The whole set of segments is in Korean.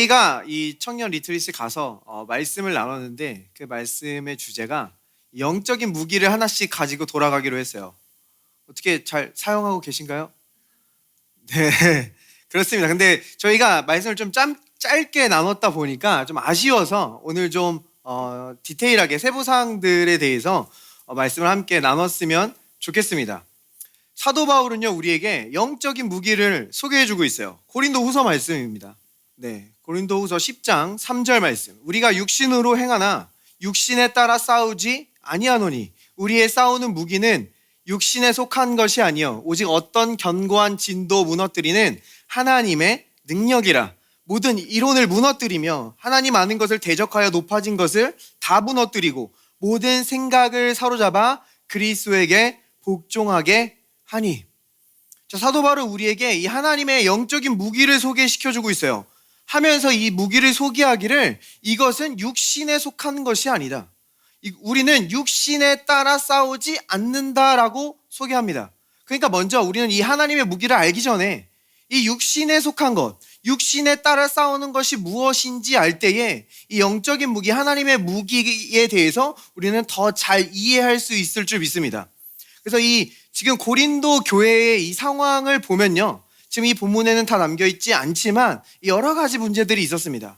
저희가 이 청년 리트릿에 가서 말씀을 나눴는데 그 말씀의 주제가 영적인 무기를 하나씩 가지고 돌아가기로 했어요. 어떻게 잘 사용하고 계신가요? 네, 그렇습니다. 근데 저희가 말씀을 좀 짧게 나눴다 보니까 좀 아쉬워서 오늘 좀 디테일하게 세부 사항들에 대해서 말씀을 함께 나눴으면 좋겠습니다. 사도 바울은요, 우리에게 영적인 무기를 소개해주고 있어요. 고린도 후서 말씀입니다. 네, 고린도 후서 10장 3절 말씀. 우리가 육신으로 행하나 육신에 따라 싸우지 아니하노니 우리의 싸우는 무기는 육신에 속한 것이 아니요 오직 어떤 견고한 진도 무너뜨리는 하나님의 능력이라. 모든 이론을 무너뜨리며 하나님 아는 것을 대적하여 높아진 것을 다 무너뜨리고 모든 생각을 사로잡아 그리스도에게 복종하게 하니. 자, 사도 바울은 우리에게 이 하나님의 영적인 무기를 소개시켜주고 있어요. 하면서 이 무기를 소개하기를 이것은 육신에 속한 것이 아니다. 우리는 육신에 따라 싸우지 않는다라고 소개합니다. 그러니까 먼저 우리는 이 하나님의 무기를 알기 전에 이 육신에 속한 것, 육신에 따라 싸우는 것이 무엇인지 알 때에 이 영적인 무기, 하나님의 무기에 대해서 우리는 더 잘 이해할 수 있을 줄 믿습니다. 그래서 이 지금 고린도 교회의 이 상황을 보면요, 지금 이 본문에는 다 남겨있지 않지만 여러 가지 문제들이 있었습니다.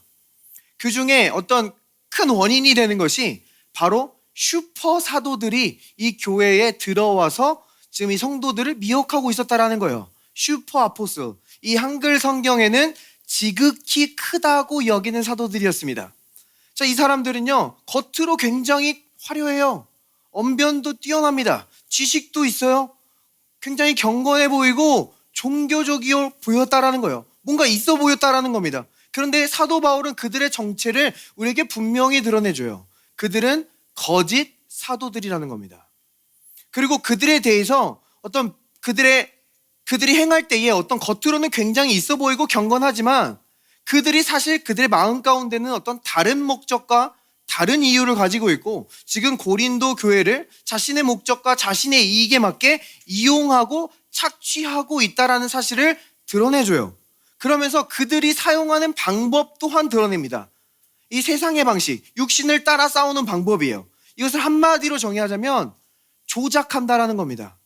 그 중에 어떤 큰 원인이 되는 것이 바로 슈퍼 사도들이 이 교회에 들어와서 지금 이 성도들을 미혹하고 있었다라는 거예요. 슈퍼 아포스톨. 이 한글 성경에는 지극히 크다고 여기는 사도들이었습니다. 자, 이 사람들은요, 겉으로 굉장히 화려해요. 언변도 뛰어납니다. 지식도 있어요. 굉장히 경건해 보이고 종교적이어 보였다라는 거예요. 뭔가 있어 보였다라는 겁니다. 그런데 사도 바울은 그들의 정체를 우리에게 분명히 드러내줘요. 그들은 거짓 사도들이라는 겁니다. 그리고 그들에 대해서 어떤 그들이 행할 때에 어떤 겉으로는 굉장히 있어 보이고 경건하지만 그들이 사실 그들의 마음 가운데는 어떤 다른 목적과 다른 이유를 가지고 있고 지금 고린도 교회를 자신의 목적과 자신의 이익에 맞게 이용하고 착취하고 있다라는 사실을 드러내줘요. 그러면서 그들이 사용하는 방법 또한 드러냅니다. 이 세상의 방식, 육신을 따라 싸우는 방법이에요. 이것을 한마디로 정의하자면 조작한다라는 겁니다.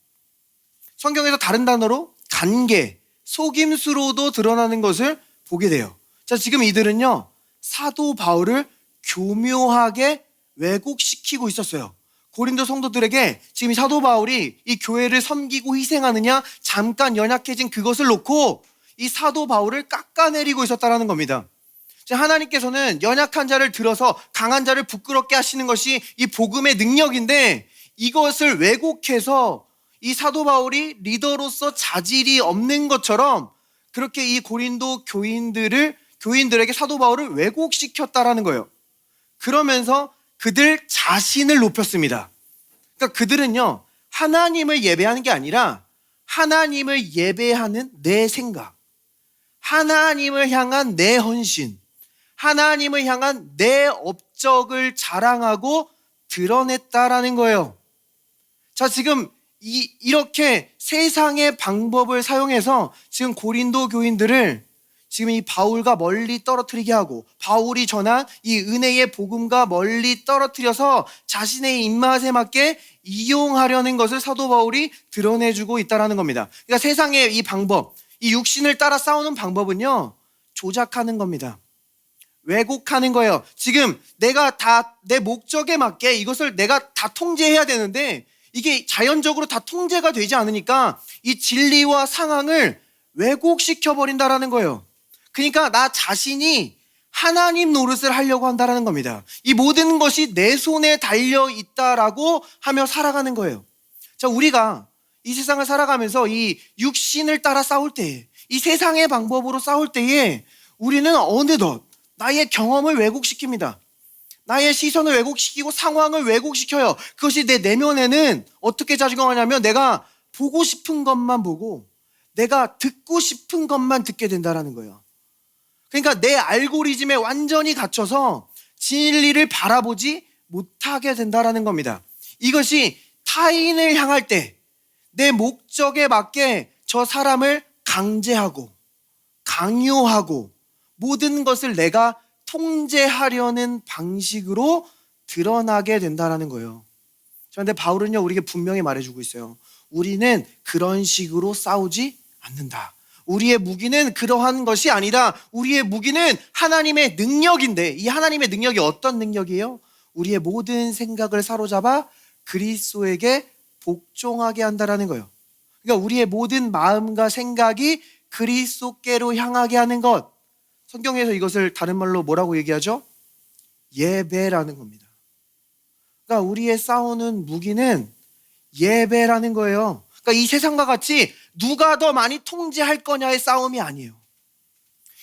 성경에서 다른 단어로 간계, 속임수로도 드러나는 것을 보게 돼요. 자, 지금 이들은요, 사도 바울을 교묘하게 왜곡시키고 있었어요. 고린도 성도들에게 지금 이 사도 바울이 이 교회를 섬기고 희생하느냐, 잠깐 연약해진 그것을 놓고 이 사도 바울을 깎아내리고 있었다는 겁니다. 하나님께서는 연약한 자를 들어서 강한 자를 부끄럽게 하시는 것이 이 복음의 능력인데 이것을 왜곡해서 이 사도 바울이 리더로서 자질이 없는 것처럼 그렇게 이 고린도 교인들에게 사도 바울을 왜곡시켰다라는 거예요. 그러면서 그들 자신을 높였습니다. 그러니까 그들은요, 하나님을 예배하는 게 아니라 하나님을 예배하는 내 생각, 하나님을 향한 내 헌신, 하나님을 향한 내 업적을 자랑하고 드러냈다라는 거예요. 자, 지금 이렇게 세상의 방법을 사용해서 지금 고린도 교인들을 지금 이 바울과 멀리 떨어뜨리게 하고 바울이 전한 이 은혜의 복음과 멀리 떨어뜨려서 자신의 입맛에 맞게 이용하려는 것을 사도 바울이 드러내주고 있다는 겁니다. 그러니까 세상의 이 방법, 이 육신을 따라 싸우는 방법은요, 조작하는 겁니다. 왜곡하는 거예요. 지금 내가 다 내 목적에 맞게 이것을 내가 다 통제해야 되는데 이게 자연적으로 다 통제가 되지 않으니까 이 진리와 상황을 왜곡시켜버린다라는 거예요. 그러니까 나 자신이 하나님 노릇을 하려고 한다는 겁니다. 이 모든 것이 내 손에 달려 있다라고 하며 살아가는 거예요. 자, 우리가 이 세상을 살아가면서 이 육신을 따라 싸울 때에, 이 세상의 방법으로 싸울 때에 우리는 어느덧 나의 경험을 왜곡시킵니다. 나의 시선을 왜곡시키고 상황을 왜곡시켜요. 그것이 내 내면에는 어떻게 작용하냐면 내가 보고 싶은 것만 보고 내가 듣고 싶은 것만 듣게 된다는 거예요. 그러니까 내 알고리즘에 완전히 갇혀서 진리를 바라보지 못하게 된다는 겁니다. 이것이 타인을 향할 때 내 목적에 맞게 저 사람을 강제하고 강요하고 모든 것을 내가 통제하려는 방식으로 드러나게 된다는 거예요. 그런데 바울은요, 우리에게 분명히 말해주고 있어요. 우리는 그런 식으로 싸우지 않는다. 우리의 무기는 그러한 것이 아니다. 우리의 무기는 하나님의 능력인데, 이 하나님의 능력이 어떤 능력이에요? 우리의 모든 생각을 사로잡아 그리스도에게 복종하게 한다라는 거예요. 그러니까 우리의 모든 마음과 생각이 그리스도께로 향하게 하는 것. 성경에서 이것을 다른 말로 뭐라고 얘기하죠? 예배라는 겁니다. 그러니까 우리의 싸우는 무기는 예배라는 거예요. 그러니까 이 세상과 같이 누가 더 많이 통제할 거냐의 싸움이 아니에요.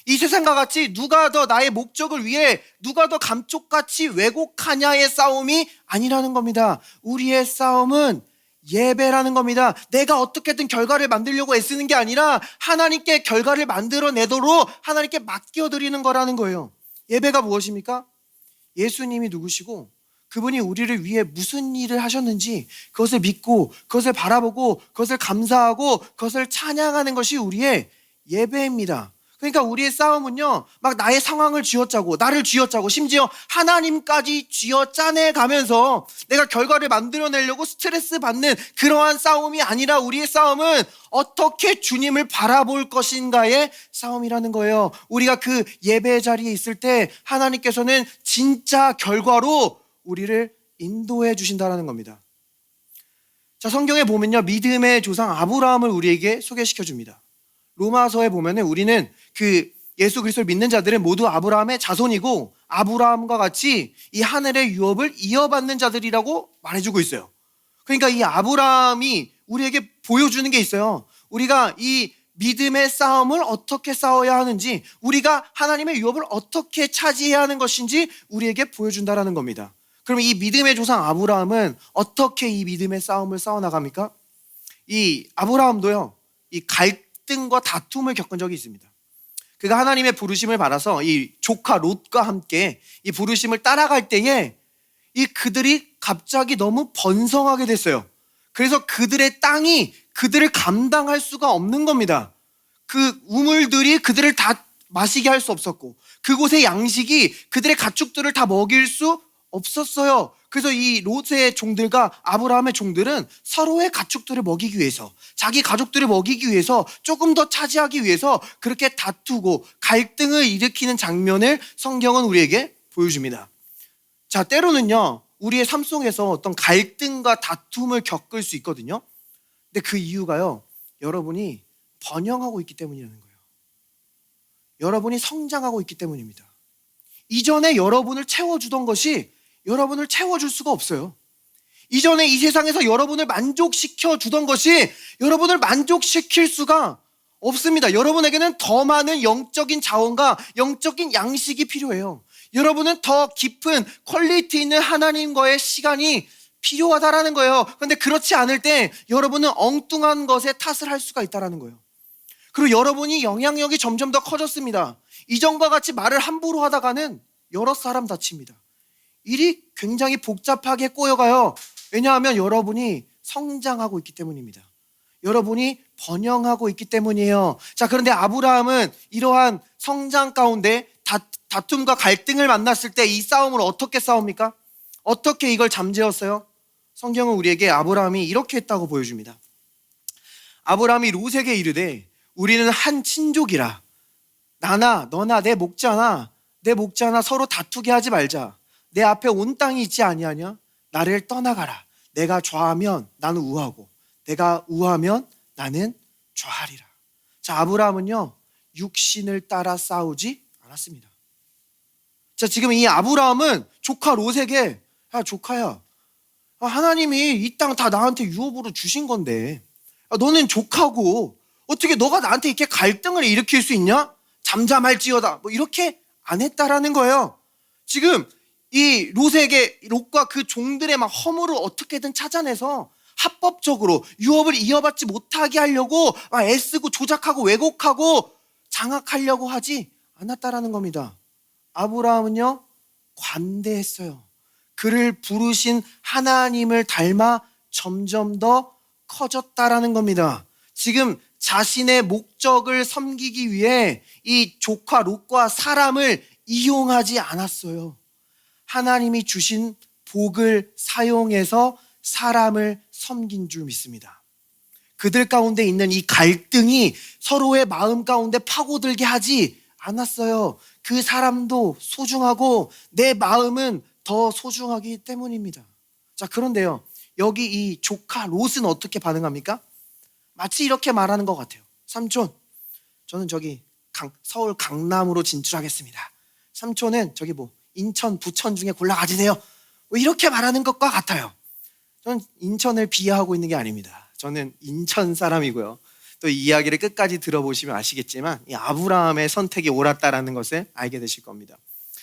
이 세상과 같이 누가 더 나의 목적을 위해 누가 더 감쪽같이 왜곡하냐의 싸움이 아니라는 겁니다. 우리의 싸움은 예배라는 겁니다. 내가 어떻게든 결과를 만들려고 애쓰는 게 아니라 하나님께 결과를 만들어내도록 하나님께 맡겨드리는 거라는 거예요. 예배가 무엇입니까? 예수님이 누구시고 그분이 우리를 위해 무슨 일을 하셨는지 그것을 믿고 그것을 바라보고 그것을 감사하고 그것을 찬양하는 것이 우리의 예배입니다. 그러니까 우리의 싸움은요, 막 나의 상황을 쥐어짜고 나를 쥐어짜고 심지어 하나님까지 쥐어짜내 가면서 내가 결과를 만들어내려고 스트레스 받는 그러한 싸움이 아니라 우리의 싸움은 어떻게 주님을 바라볼 것인가의 싸움이라는 거예요. 우리가 그 예배 자리에 있을 때 하나님께서는 진짜 결과로 우리를 인도해 주신다는 겁니다. 자, 성경에 보면요, 믿음의 조상 아브라함을 우리에게 소개시켜 줍니다. 로마서에 보면은 우리는 그 예수 그리스도를 믿는 자들은 모두 아브라함의 자손이고 아브라함과 같이 이 하늘의 유업을 이어받는 자들이라고 말해주고 있어요. 그러니까 이 아브라함이 우리에게 보여주는 게 있어요. 우리가 이 믿음의 싸움을 어떻게 싸워야 하는지, 우리가 하나님의 유업을 어떻게 차지해야 하는 것인지 우리에게 보여준다라는 겁니다. 그럼 이 믿음의 조상 아브라함은 어떻게 이 믿음의 싸움을 싸워나갑니까? 이 아브라함도요, 이 갈등과 다툼을 겪은 적이 있습니다. 그가 하나님의 부르심을 받아서 이 조카 롯과 함께 이 부르심을 따라갈 때에 이 그들이 갑자기 너무 번성하게 됐어요. 그래서 그들의 땅이 그들을 감당할 수가 없는 겁니다. 그 우물들이 그들을 다 마시게 할 수 없었고 그곳의 양식이 그들의 가축들을 다 먹일 수 없었어요. 그래서 이 롯의 종들과 아브라함의 종들은 서로의 가축들을 먹이기 위해서, 자기 가족들을 먹이기 위해서, 조금 더 차지하기 위해서 그렇게 다투고 갈등을 일으키는 장면을 성경은 우리에게 보여줍니다. 자, 때로는요, 우리의 삶 속에서 어떤 갈등과 다툼을 겪을 수 있거든요. 근데 그 이유가요, 여러분이 번영하고 있기 때문이라는 거예요. 여러분이 성장하고 있기 때문입니다. 이전에 여러분을 채워주던 것이 여러분을 채워줄 수가 없어요. 이전에 이 세상에서 여러분을 만족시켜 주던 것이 여러분을 만족시킬 수가 없습니다. 여러분에게는 더 많은 영적인 자원과 영적인 양식이 필요해요. 여러분은 더 깊은 퀄리티 있는 하나님과의 시간이 필요하다라는 거예요. 그런데 그렇지 않을 때 여러분은 엉뚱한 것에 탓을 할 수가 있다는 거예요. 그리고 여러분이 영향력이 점점 더 커졌습니다. 이전과 같이 말을 함부로 하다가는 여러 사람 다칩니다. 일이 굉장히 복잡하게 꼬여가요. 왜냐하면 여러분이 성장하고 있기 때문입니다. 여러분이 번영하고 있기 때문이에요. 자, 그런데 아브라함은 이러한 성장 가운데 다툼과 갈등을 만났을 때 이 싸움을 어떻게 싸웁니까? 어떻게 이걸 잠재웠어요? 성경은 우리에게 아브라함이 이렇게 했다고 보여줍니다. 아브라함이 롯에게 이르되 우리는 한 친족이라 나나 너나 내 목자나 서로 다투게 하지 말자. 내 앞에 온 땅이 있지 아니하냐? 나를 떠나가라. 내가 좌하면 나는 우하고 내가 우하면 나는 좌하리라. 자, 아브라함은요, 육신을 따라 싸우지 않았습니다. 자, 지금 이 아브라함은 조카 롯에게, 야, 조카야, 하나님이 이 땅 다 나한테 유업으로 주신 건데 너는 조카고 어떻게 너가 나한테 이렇게 갈등을 일으킬 수 있냐? 잠잠할지어다. 뭐 이렇게 안 했다라는 거예요. 지금 이 롯과 그 종들의 막 허물을 어떻게든 찾아내서 합법적으로 유업을 이어받지 못하게 하려고 막 애쓰고 조작하고 왜곡하고 장악하려고 하지 않았다라는 겁니다. 아브라함은요, 관대했어요. 그를 부르신 하나님을 닮아 점점 더 커졌다라는 겁니다. 지금 자신의 목적을 섬기기 위해 이 조카 롯과 사람을 이용하지 않았어요. 하나님이 주신 복을 사용해서 사람을 섬긴 줄 믿습니다. 그들 가운데 있는 이 갈등이 서로의 마음 가운데 파고들게 하지 않았어요. 그 사람도 소중하고 내 마음은 더 소중하기 때문입니다. 자, 그런데요, 여기 이 조카 롯은 어떻게 반응합니까? 마치 이렇게 말하는 것 같아요. 삼촌, 저는 저기 서울 강남으로 진출하겠습니다. 삼촌은 저기 인천, 부천 중에 골라 가지세요. 이렇게 말하는 것과 같아요. 저는 인천을 비하하고 있는 게 아닙니다. 저는 인천 사람이고요. 또 이 이야기를 끝까지 들어보시면 아시겠지만 이 아브라함의 선택이 옳았다라는 것을 알게 되실 겁니다.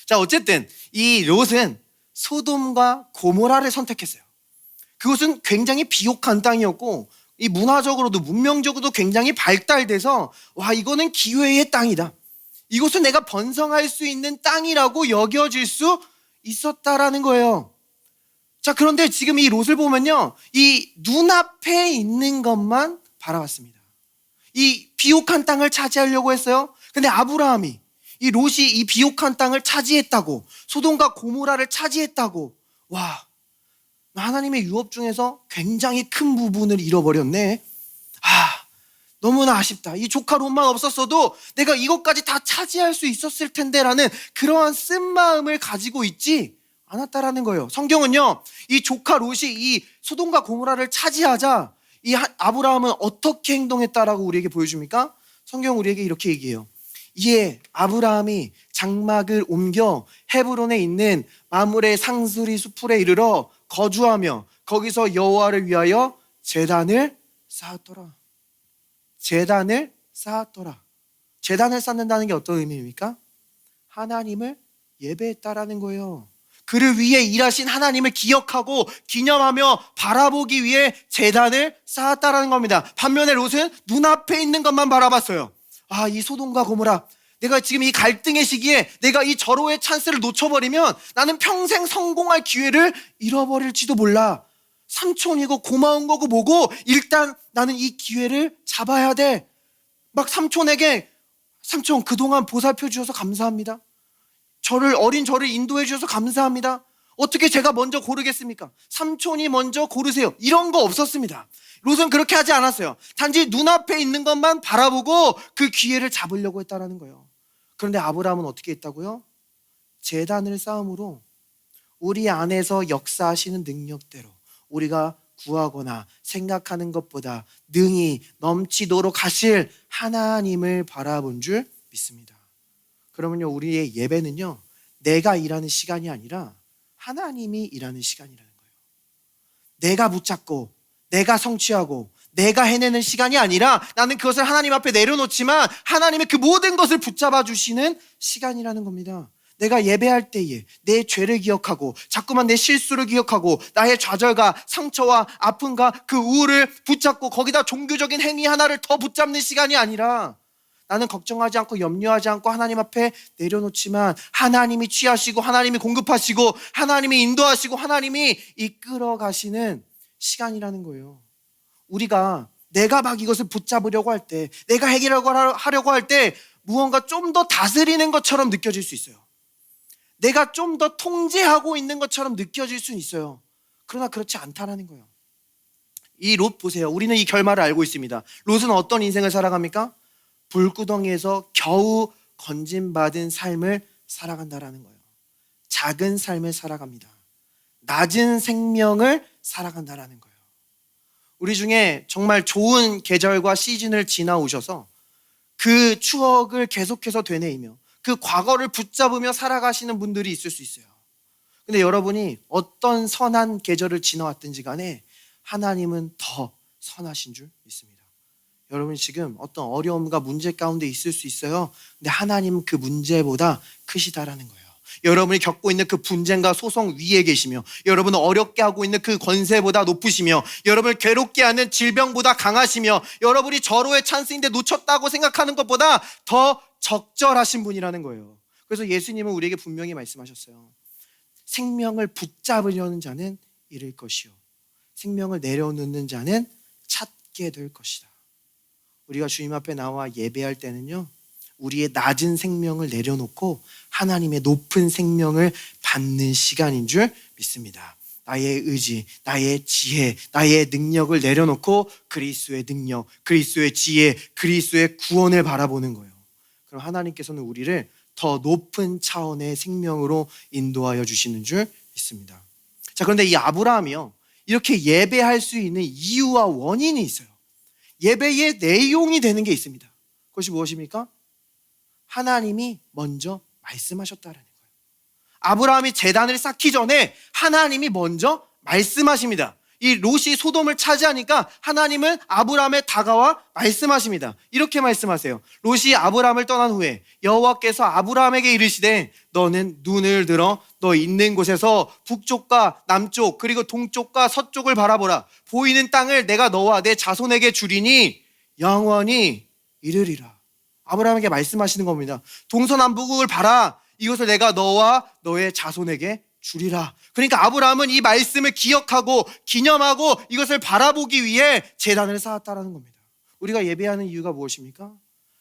자, 어쨌든 이 롯은 소돔과 고모라를 선택했어요. 그것은 굉장히 비옥한 땅이었고 이 문화적으로도 문명적으로도 굉장히 발달돼서 이거는 기회의 땅이다. 이곳은 내가 번성할 수 있는 땅이라고 여겨질 수 있었다라는 거예요. 자, 그런데 지금 이 롯을 보면요, 이 눈앞에 있는 것만 바라봤습니다. 이 비옥한 땅을 차지하려고 했어요. 근데 아브라함이 이 롯이 이 비옥한 땅을 차지했다고, 소돔과 고모라를 차지했다고, 하나님의 유업 중에서 굉장히 큰 부분을 잃어버렸네. 너무나 아쉽다. 이 조카 롯만 없었어도 내가 이것까지 다 차지할 수 있었을 텐데라는 그러한 쓴마음을 가지고 있지 않았다라는 거예요. 성경은요, 이 조카 롯이 이 소돔과 고모라를 차지하자 이 아브라함은 어떻게 행동했다라고 우리에게 보여줍니까? 성경 우리에게 이렇게 얘기해요. 이에 아브라함이 장막을 옮겨 헤브론에 있는 마므레 상수리 수풀에 이르러 거주하며 거기서 여호와를 위하여 제단을 쌓았더라. 제단을 쌓았더라. 제단을 쌓는다는 게 어떤 의미입니까? 하나님을 예배했다라는 거예요. 그를 위해 일하신 하나님을 기억하고 기념하며 바라보기 위해 제단을 쌓았다라는 겁니다. 반면에 롯은 눈앞에 있는 것만 바라봤어요. 이 소돔과 고모라, 내가 지금 이 갈등의 시기에 내가 이 절호의 찬스를 놓쳐버리면 나는 평생 성공할 기회를 잃어버릴지도 몰라. 삼촌이고 고마운 거고 뭐고 일단 나는 이 기회를 잡아야 돼. 막 삼촌에게, 삼촌 그동안 보살펴 주셔서 감사합니다. 어린 저를 인도해 주셔서 감사합니다. 어떻게 제가 먼저 고르겠습니까? 삼촌이 먼저 고르세요. 이런 거 없었습니다. 롯은 그렇게 하지 않았어요. 단지 눈앞에 있는 것만 바라보고 그 기회를 잡으려고 했다는 거예요. 그런데 아브라함은 어떻게 했다고요? 제단을 쌓음으로 우리 안에서 역사하시는 능력대로 우리가 구하거나 생각하는 것보다 능히 넘치도록 하실 하나님을 바라본 줄 믿습니다. 그러면요, 우리의 예배는요, 내가 일하는 시간이 아니라 하나님이 일하는 시간이라는 거예요. 내가 붙잡고 내가 성취하고 내가 해내는 시간이 아니라 나는 그것을 하나님 앞에 내려놓지만 하나님의 그 모든 것을 붙잡아 주시는 시간이라는 겁니다. 내가 예배할 때에 내 죄를 기억하고 자꾸만 내 실수를 기억하고 나의 좌절과 상처와 아픔과 그 우울을 붙잡고 거기다 종교적인 행위 하나를 더 붙잡는 시간이 아니라 나는 걱정하지 않고 염려하지 않고 하나님 앞에 내려놓지만 하나님이 취하시고 하나님이 공급하시고 하나님이 인도하시고 하나님이 이끌어 가시는 시간이라는 거예요. 우리가 내가 막 이것을 붙잡으려고 할 때, 내가 하려고 할 때 무언가 좀 더 다스리는 것처럼 느껴질 수 있어요. 내가 좀 더 통제하고 있는 것처럼 느껴질 수 있어요. 그러나 그렇지 않다라는 거예요. 이 롯 보세요. 우리는 이 결말을 알고 있습니다. 롯은 어떤 인생을 살아갑니까? 불구덩이에서 겨우 건진받은 삶을 살아간다라는 거예요. 작은 삶을 살아갑니다. 낮은 생명을 살아간다라는 거예요. 우리 중에 정말 좋은 계절과 시즌을 지나오셔서 그 추억을 계속해서 되뇌이며 그 과거를 붙잡으며 살아가시는 분들이 있을 수 있어요. 근데 여러분이 어떤 선한 계절을 지나왔든지 간에 하나님은 더 선하신 줄 믿습니다. 여러분 지금 어떤 어려움과 문제 가운데 있을 수 있어요. 근데 하나님은 그 문제보다 크시다라는 거예요. 여러분이 겪고 있는 그 분쟁과 소송 위에 계시며 여러분을 어렵게 하고 있는 그 권세보다 높으시며 여러분을 괴롭게 하는 질병보다 강하시며 여러분이 절호의 찬스인데 놓쳤다고 생각하는 것보다 더 적절하신 분이라는 거예요. 그래서 예수님은 우리에게 분명히 말씀하셨어요. 생명을 붙잡으려는 자는 잃을 것이요 생명을 내려놓는 자는 찾게 될 것이다. 우리가 주님 앞에 나와 예배할 때는요, 우리의 낮은 생명을 내려놓고 하나님의 높은 생명을 받는 시간인 줄 믿습니다. 나의 의지, 나의 지혜, 나의 능력을 내려놓고 그리스도의 능력, 그리스도의 지혜, 그리스도의 구원을 바라보는 거예요. 그럼 하나님께서는 우리를 더 높은 차원의 생명으로 인도하여 주시는 줄 믿습니다. 자, 그런데 이 아브라함이요, 이렇게 예배할 수 있는 이유와 원인이 있어요. 예배의 내용이 되는 게 있습니다. 그것이 무엇입니까? 하나님이 먼저 말씀하셨다라는 거예요. 아브라함이 제단을 쌓기 전에 하나님이 먼저 말씀하십니다. 이 롯이 소돔을 차지하니까 하나님은 아브라함에 다가와 말씀하십니다. 이렇게 말씀하세요. 롯이 아브라함을 떠난 후에 여호와께서 아브라함에게 이르시되 너는 눈을 들어 너 있는 곳에서 북쪽과 남쪽 그리고 동쪽과 서쪽을 바라보라. 보이는 땅을 내가 너와 내 자손에게 주리니 영원히 이르리라. 아브라함에게 말씀하시는 겁니다. 동서남북을 봐라. 이것을 내가 너와 너의 자손에게 주리라. 그러니까 아브라함은 이 말씀을 기억하고 기념하고 이것을 바라보기 위해 제단을 쌓았다는 겁니다. 우리가 예배하는 이유가 무엇입니까?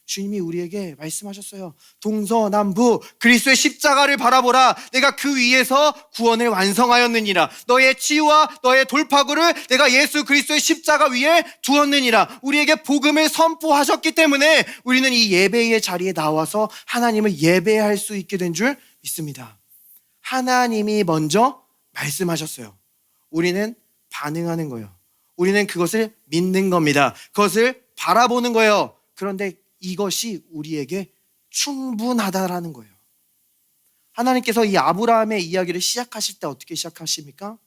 주님이 우리에게 말씀하셨어요. 동서남북 그리스도의 십자가를 바라보라. 내가 그 위에서 구원을 완성하였느니라. 너의 치유와 너의 돌파구를 내가 예수 그리스도의 십자가 위에 두었느니라. 우리에게 복음을 선포하셨기 때문에 우리는 이 예배의 자리에 나와서 하나님을 예배할 수 있게 된 줄 믿습니다. 하나님이 먼저 말씀하셨어요. 우리는 반응하는 거예요. 우리는 그것을 믿는 겁니다. 그것을 바라보는 거예요. 그런데 이것이 우리에게 충분하다라는 거예요. 하나님께서 이 아브라함의 이야기를 시작하실 때 어떻게 시작하십니까?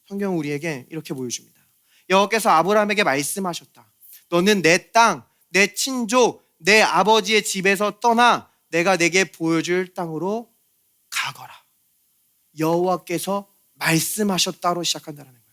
성경은 우리에게 이렇게 보여줍니다. 여호와께서 아브라함에게 말씀하셨다. 너는 내 땅, 내 친족, 내 아버지의 집에서 떠나 내가 내게 보여줄 땅으로 가거라. 여호와께서 말씀하셨다로 시작한다는 거예요.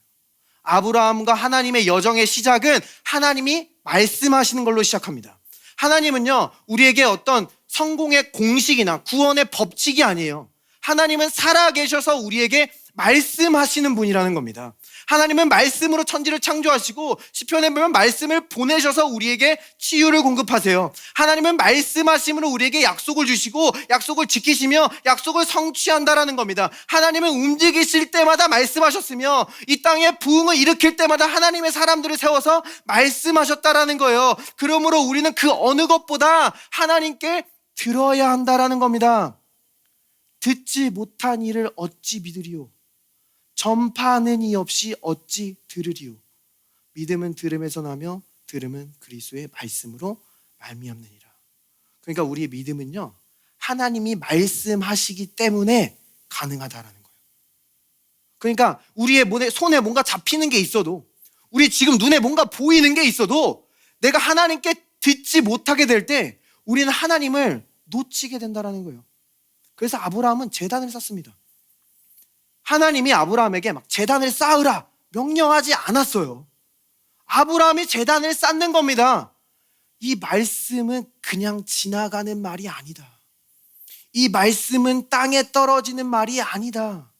아브라함과 하나님의 여정의 시작은 하나님이 말씀하시는 걸로 시작합니다. 하나님은요, 우리에게 어떤 성공의 공식이나 구원의 법칙이 아니에요. 하나님은 살아계셔서 우리에게 말씀하시는 분이라는 겁니다. 하나님은 말씀으로 천지를 창조하시고 시편에 보면 말씀을 보내셔서 우리에게 치유를 공급하세요. 하나님은 말씀하심으로 우리에게 약속을 주시고 약속을 지키시며 약속을 성취한다라는 겁니다. 하나님은 움직이실 때마다 말씀하셨으며 이 땅에 부흥을 일으킬 때마다 하나님의 사람들을 세워서 말씀하셨다라는 거예요. 그러므로 우리는 그 어느 것보다 하나님께 들어야 한다라는 겁니다. 듣지 못한 이를 어찌 믿으리요? 전파하는 이 없이 어찌 들으리요? 믿음은 들음에서 나며 들음은 그리스도의 말씀으로 말미암느니라. 그러니까 우리의 믿음은요, 하나님이 말씀하시기 때문에 가능하다라는 거예요. 그러니까 우리의 손에 뭔가 잡히는 게 있어도, 우리 지금 눈에 뭔가 보이는 게 있어도 내가 하나님께 듣지 못하게 될 때 우리는 하나님을 놓치게 된다라는 거예요. 그래서 아브라함은 제단을 쌓습니다. 하나님이 아브라함에게 막 제단을 쌓으라 명령하지 않았어요. 아브라함이 제단을 쌓는 겁니다. 이 말씀은 그냥 지나가는 말이 아니다. 이 말씀은 땅에 떨어지는 말이 아니다.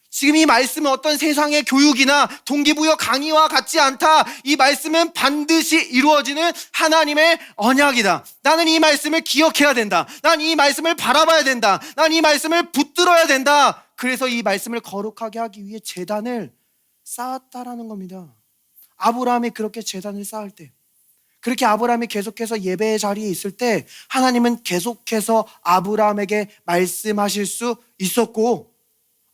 지금 이 말씀은 어떤 세상의 교육이나 동기부여 강의와 같지 않다. 이 말씀은 반드시 이루어지는 하나님의 언약이다. 나는 이 말씀을 기억해야 된다. 난 이 말씀을 바라봐야 된다. 난 이 말씀을 붙들어야 된다. 그래서 이 말씀을 거룩하게 하기 위해 제단을 쌓았다라는 겁니다. 아브라함이 그렇게 제단을 쌓을 때, 그렇게 아브라함이 계속해서 예배의 자리에 있을 때 하나님은 계속해서 아브라함에게 말씀하실 수 있었고,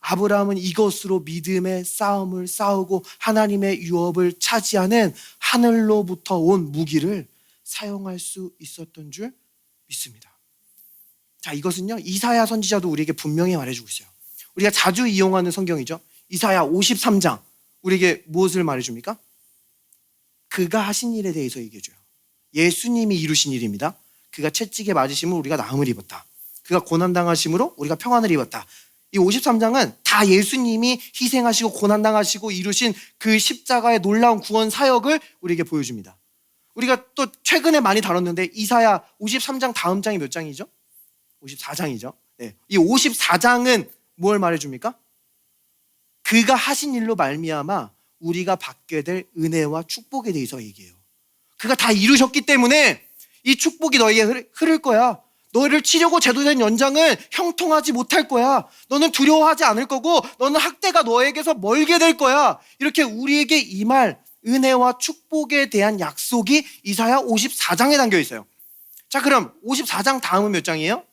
아브라함은 이것으로 믿음의 싸움을 싸우고 하나님의 유업을 차지하는 하늘로부터 온 무기를 사용할 수 있었던 줄 믿습니다. 자, 이것은요, 이사야 선지자도 우리에게 분명히 말해주고 있어요. 우리가 자주 이용하는 성경이죠. 이사야 53장 우리에게 무엇을 말해줍니까? 그가 하신 일에 대해서 얘기해줘요. 예수님이 이루신 일입니다. 그가 채찍에 맞으심으로 우리가 나음을 입었다. 그가 고난당하심으로 우리가 평안을 입었다. 이 53장은 다 예수님이 희생하시고 고난당하시고 이루신 그 십자가의 놀라운 구원 사역을 우리에게 보여줍니다. 우리가 또 최근에 많이 다뤘는데 이사야 53장 다음 장이 몇 장이죠? 54장이죠. 네. 이 54장은 뭘 말해줍니까? 그가 하신 일로 말미암아 우리가 받게 될 은혜와 축복에 대해서 얘기해요. 그가 다 이루셨기 때문에 이 축복이 너에게 흐를 거야. 너를 치려고 제도된 연장은 형통하지 못할 거야. 너는 두려워하지 않을 거고 너는 학대가 너에게서 멀게 될 거야. 이렇게 우리에게 임할 은혜와 축복에 대한 약속이 이사야 54장에 담겨 있어요. 자, 그럼 54장 다음은 몇 장이에요?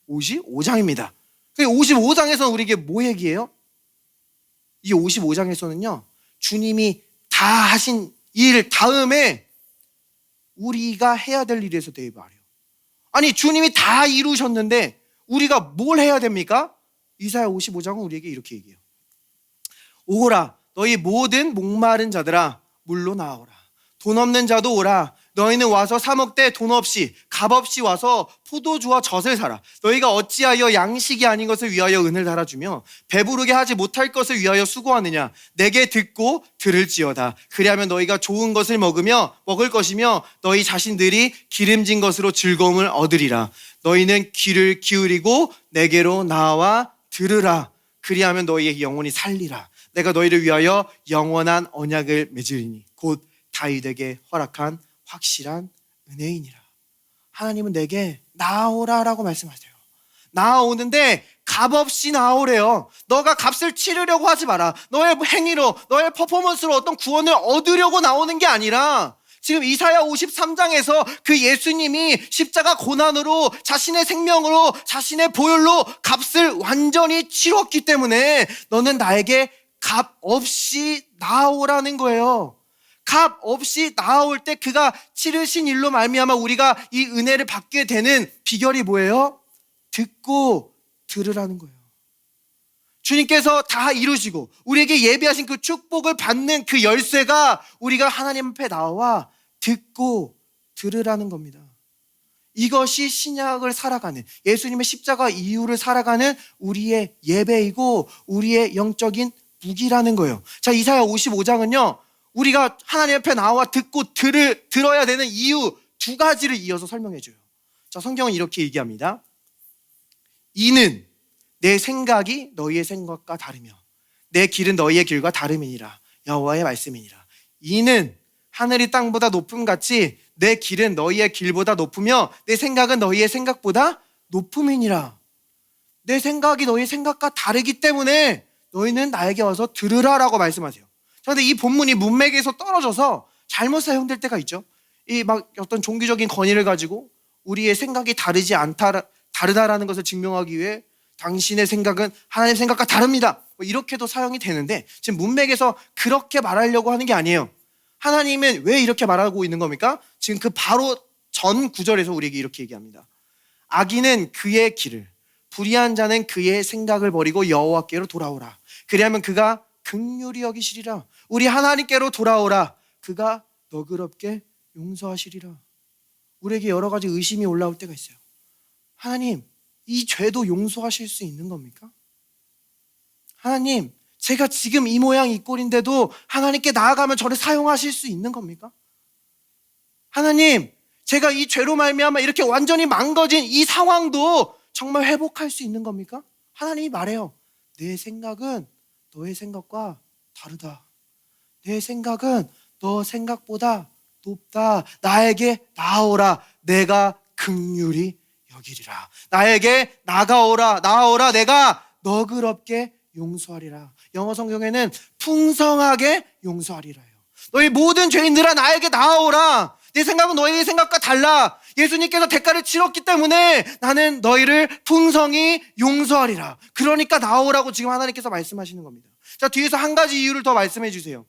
55장입니다. 55장에서는 우리에게 뭐 얘기해요? 이 55장에서는요, 주님이 다 하신 일 다음에 우리가 해야 될 일에서 대해 말해요. 아니, 주님이 다 이루셨는데 우리가 뭘 해야 됩니까? 이사야 55장은 우리에게 이렇게 얘기해요. 오라, 너희 모든 목마른 자들아, 물로 나오라. 돈 없는 자도 오라. 너희는 와서 사 먹되 돈 없이 값 없이 와서 포도주와 젖을 사라. 너희가 어찌하여 양식이 아닌 것을 위하여 은을 달아주며 배부르게 하지 못할 것을 위하여 수고하느냐. 내게 듣고 들을지어다. 그리하면 너희가 좋은 것을 먹을 것이며 너희 자신들이 기름진 것으로 즐거움을 얻으리라. 너희는 귀를 기울이고 내게로 나와 들으라. 그리하면 너희의 영혼이 살리라. 내가 너희를 위하여 영원한 언약을 맺으리니 곧 다윗에게 허락한 확실한 은혜이니라. 하나님은 내게 나오라라고 말씀하세요. 나오는데 값없이 나오래요. 너가 값을 치르려고 하지 마라. 너의 행위로, 너의 퍼포먼스로 어떤 구원을 얻으려고 나오는 게 아니라 지금 이사야 53장에서 그 예수님이 십자가 고난으로 자신의 생명으로 자신의 보혈로 값을 완전히 치렀기 때문에 너는 나에게 값 없이 나오라는 거예요. 값 없이 나올 때 그가 치르신 일로 말미암아 우리가 이 은혜를 받게 되는 비결이 뭐예요? 듣고 들으라는 거예요. 주님께서 다 이루시고 우리에게 예비하신 그 축복을 받는 그 열쇠가 우리가 하나님 앞에 나와 듣고 들으라는 겁니다. 이것이 신약을 살아가는, 예수님의 십자가 이후를 살아가는 우리의 예배이고 우리의 영적인 무기라는 거예요. 자, 이사야 55장은요 우리가 하나님 앞에 나와 듣고 들어야 되는 이유 두 가지를 이어서 설명해줘요. 자, 성경은 이렇게 얘기합니다. 이는 내 생각이 너희의 생각과 다르며 내 길은 너희의 길과 다름이니라. 여호와의 말씀이니라. 이는 하늘이 땅보다 높음 같이 내 길은 너희의 길보다 높으며 내 생각은 너희의 생각보다 높음이니라. 내 생각이 너희의 생각과 다르기 때문에 너희는 나에게 와서 들으라라고 말씀하세요. 그런데 이 본문이 문맥에서 떨어져서 잘못 사용될 때가 있죠. 이 막 어떤 종교적인 권위를 가지고 우리의 생각이 다르다라는 것을 증명하기 위해 당신의 생각은 하나님의 생각과 다릅니다. 뭐 이렇게도 사용이 되는데 지금 문맥에서 그렇게 말하려고 하는 게 아니에요. 하나님은 왜 이렇게 말하고 있는 겁니까? 지금 그 바로 전 구절에서 우리에게 이렇게 얘기합니다. 악인은 그의 길을, 불의한 자는 그의 생각을 버리고 여호와께로 돌아오라. 그리하면 그가 긍휼히 여기시리라. 우리 하나님께로 돌아오라. 그가 너그럽게 용서하시리라. 우리에게 여러 가지 의심이 올라올 때가 있어요. 하나님, 이 죄도 용서하실 수 있는 겁니까? 하나님, 제가 지금 이 모양 이 꼴인데도 하나님께 나아가면 저를 사용하실 수 있는 겁니까? 하나님, 제가 이 죄로 말미암아 이렇게 완전히 망가진 이 상황도 정말 회복할 수 있는 겁니까? 하나님이 말해요. 내 생각은 너의 생각과 다르다. 내 생각은 너 생각보다 높다. 나에게 나오라. 내가 긍휼히 여기리라. 나에게 나아오라. 내가 너그럽게 용서하리라. 영어 성경에는 풍성하게 용서하리라요. 너희 모든 죄인들아 나에게 나아오라. 내 생각은 너희의 생각과 달라. 예수님께서 대가를 치렀기 때문에 나는 너희를 풍성히 용서하리라. 그러니까 나오라고 지금 하나님께서 말씀하시는 겁니다. 자, 뒤에서 한 가지 이유를 더 말씀해 주세요.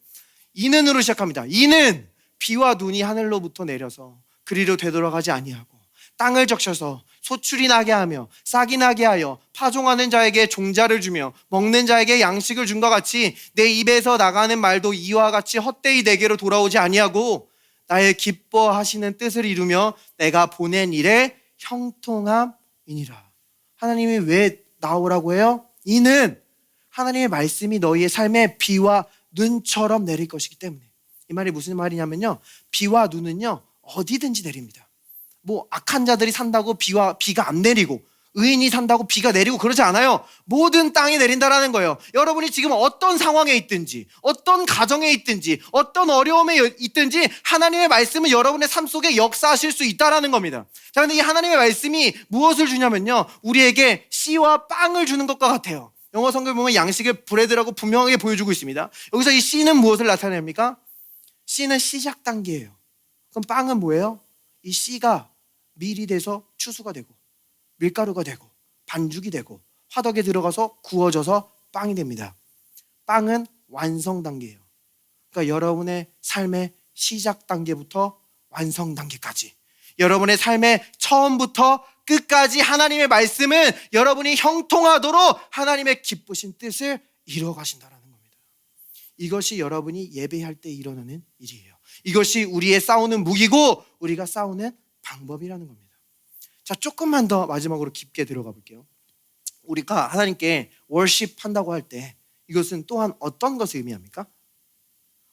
이는으로 시작합니다. 이는 비와 눈이 하늘로부터 내려서 그리로 되돌아가지 아니하고 땅을 적셔서 소출이 나게 하며 싹이 나게 하여 파종하는 자에게 종자를 주며 먹는 자에게 양식을 준 것 같이 내 입에서 나가는 말도 이와 같이 헛되이 내게로 돌아오지 아니하고 나의 기뻐하시는 뜻을 이루며 내가 보낸 일에 형통함이니라. 하나님이 왜 나오라고 해요? 이는 하나님의 말씀이 너희의 삶에 비와 눈처럼 내릴 것이기 때문에. 이 말이 무슨 말이냐면요, 비와 눈은요 어디든지 내립니다. 뭐 악한 자들이 산다고 비가 안 내리고 의인이 산다고 비가 내리고 그러지 않아요. 모든 땅이 내린다라는 거예요. 여러분이 지금 어떤 상황에 있든지, 어떤 가정에 있든지, 어떤 어려움에 있든지 하나님의 말씀은 여러분의 삶 속에 역사하실 수 있다라는 겁니다. 자, 근데 이 하나님의 말씀이 무엇을 주냐면요, 우리에게 씨와 빵을 주는 것과 같아요. 영어 성경에 보면 양식의 브레드라고 분명하게 보여주고 있습니다. 여기서 이 씨는 무엇을 나타냅니까? 씨는 시작 단계예요. 그럼 빵은 뭐예요? 이 씨가 밀이 돼서 추수가 되고 밀가루가 되고 반죽이 되고 화덕에 들어가서 구워져서 빵이 됩니다. 빵은 완성 단계예요. 그러니까 여러분의 삶의 시작 단계부터 완성 단계까지, 여러분의 삶의 처음부터 끝까지 하나님의 말씀은 여러분이 형통하도록 하나님의 기쁘신 뜻을 이루어 가신다라는 겁니다. 이것이 여러분이 예배할 때 일어나는 일이에요. 이것이 우리의 싸우는 무기고 우리가 싸우는 방법이라는 겁니다. 자, 조금만 더 마지막으로 깊게 들어가 볼게요. 우리가 하나님께 월십 한다고 할 때 이것은 또한 어떤 것을 의미합니까?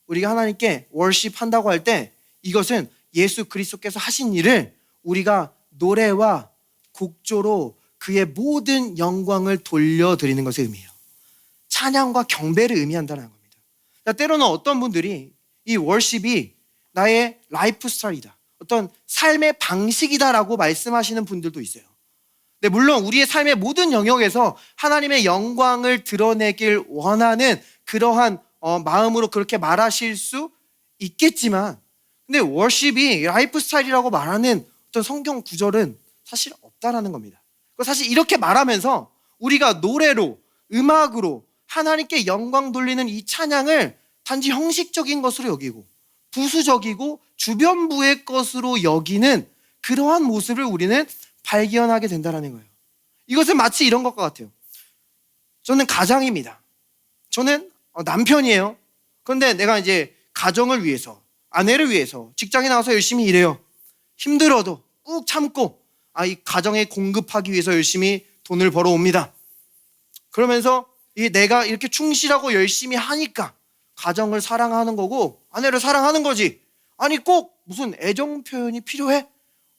우리가 하나님께 월십 한다고 할 때 이것은 예수 그리스도께서 하신 일을 우리가 노래와 곡조로 그의 모든 영광을 돌려드리는 것을 의미해요. 찬양과 경배를 의미한다는 겁니다. 자, 때로는 어떤 분들이 이 월십이 나의 라이프 스타일이다, 어떤 삶의 방식이다라고 말씀하시는 분들도 있어요. 근데 물론 우리의 삶의 모든 영역에서 하나님의 영광을 드러내길 원하는 그러한 마음으로 그렇게 말하실 수 있겠지만, 근데 월십이 라이프 스타일이라고 말하는 어떤 성경 구절은 사실 없다라는 겁니다. 사실 이렇게 말하면서 우리가 노래로, 음악으로 하나님께 영광 돌리는 이 찬양을 단지 형식적인 것으로 여기고 부수적이고 주변부의 것으로 여기는 그러한 모습을 우리는 발견하게 된다는 거예요. 이것은 마치 이런 것과 같아요. 저는 가장입니다. 저는 남편이에요. 그런데 내가 이제 가정을 위해서, 아내를 위해서 직장에 나가서 열심히 일해요. 힘들어도 꾹 참고 이 가정에 공급하기 위해서 열심히 돈을 벌어옵니다. 그러면서 내가 이렇게 충실하고 열심히 하니까 가정을 사랑하는 거고 아내를 사랑하는 거지, 아니 꼭 무슨 애정 표현이 필요해?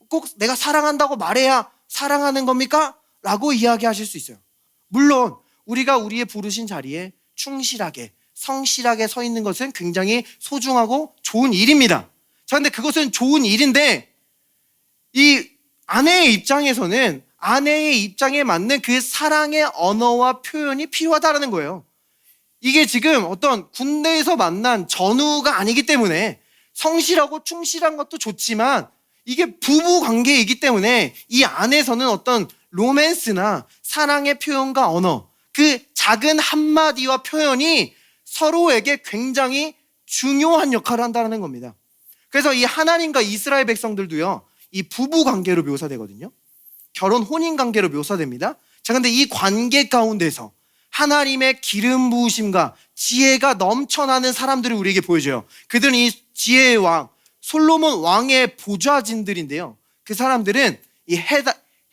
꼭 내가 사랑한다고 말해야 사랑하는 겁니까? 라고 이야기하실 수 있어요. 물론 우리가 우리의 부르신 자리에 충실하게 성실하게 서 있는 것은 굉장히 소중하고 좋은 일입니다. 자, 근데 그것은 좋은 일인데 이 아내의 입장에서는 아내의 입장에 맞는 그 사랑의 언어와 표현이 필요하다는 거예요. 이게 지금 어떤 군대에서 만난 전우가 아니기 때문에 성실하고 충실한 것도 좋지만 이게 부부 관계이기 때문에 이 안에서는 어떤 로맨스나 사랑의 표현과 언어, 그 작은 한마디와 표현이 서로에게 굉장히 중요한 역할을 한다는 겁니다. 그래서 이 하나님과 이스라엘 백성들도요, 이 부부 관계로 묘사되거든요. 결혼 혼인 관계로 묘사됩니다. 자, 근데 이 관계 가운데서 하나님의 기름 부으심과 지혜가 넘쳐나는 사람들을 우리에게 보여줘요. 그들은 이 지혜의 왕 솔로몬 왕의 보좌진들인데요. 그 사람들은 이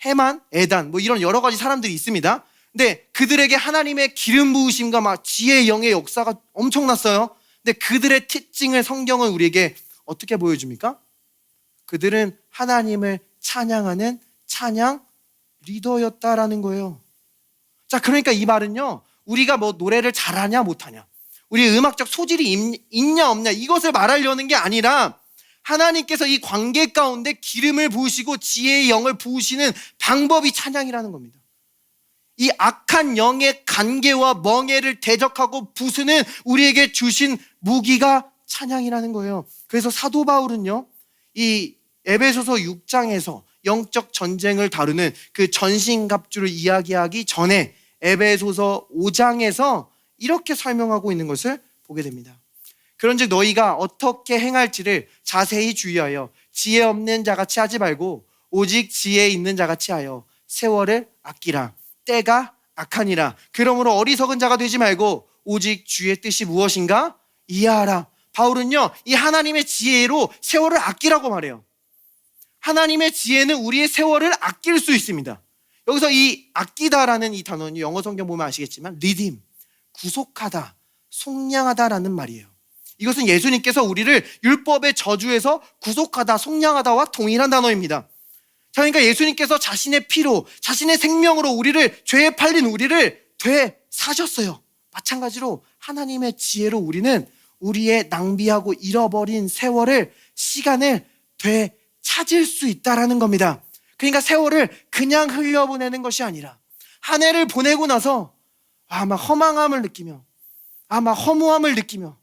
헤만, 에단 이런 여러 가지 사람들이 있습니다. 근데 그들에게 하나님의 기름 부으심과 막 지혜의 영의 역사가 엄청났어요. 근데 그들의 특징을 성경은 우리에게 어떻게 보여줍니까? 그들은 하나님을 찬양하는 찬양 리더였다라는 거예요. 자, 그러니까 이 말은요, 우리가 노래를 잘하냐 못하냐, 우리 음악적 소질이 있냐 없냐 이것을 말하려는 게 아니라 하나님께서 이 관계 가운데 기름을 부으시고 지혜의 영을 부으시는 방법이 찬양이라는 겁니다. 이 악한 영의 간계와 멍에를 대적하고 부수는 우리에게 주신 무기가 찬양이라는 거예요. 그래서 사도 바울은요, 이 에베소서 6장에서 영적 전쟁을 다루는 그 전신갑주를 이야기하기 전에 에베소서 5장에서 이렇게 설명하고 있는 것을 보게 됩니다. 그런즉 너희가 어떻게 행할지를 자세히 주의하여 지혜 없는 자같이 하지 말고 오직 지혜 있는 자같이 하여 세월을 아끼라. 때가 악하니라. 그러므로 어리석은 자가 되지 말고 오직 주의 뜻이 무엇인가 이해하라. 바울은요, 이 하나님의 지혜로 세월을 아끼라고 말해요. 하나님의 지혜는 우리의 세월을 아낄 수 있습니다. 여기서 이 아끼다라는 이 단어는 영어 성경 보면 아시겠지만 리딤, 구속하다, 속량하다라는 말이에요. 이것은 예수님께서 우리를 율법의 저주에서 구속하다, 속량하다와 동일한 단어입니다. 그러니까 예수님께서 자신의 피로, 자신의 생명으로 우리를, 죄에 팔린 우리를 되사셨어요. 마찬가지로 하나님의 지혜로 우리는 우리의 낭비하고 잃어버린 세월을, 시간을 되찾을 수 있다라는 겁니다. 그러니까 세월을 그냥 흘려보내는 것이 아니라 한 해를 보내고 나서 막 허망함을 느끼며, 막 허무함을 느끼며,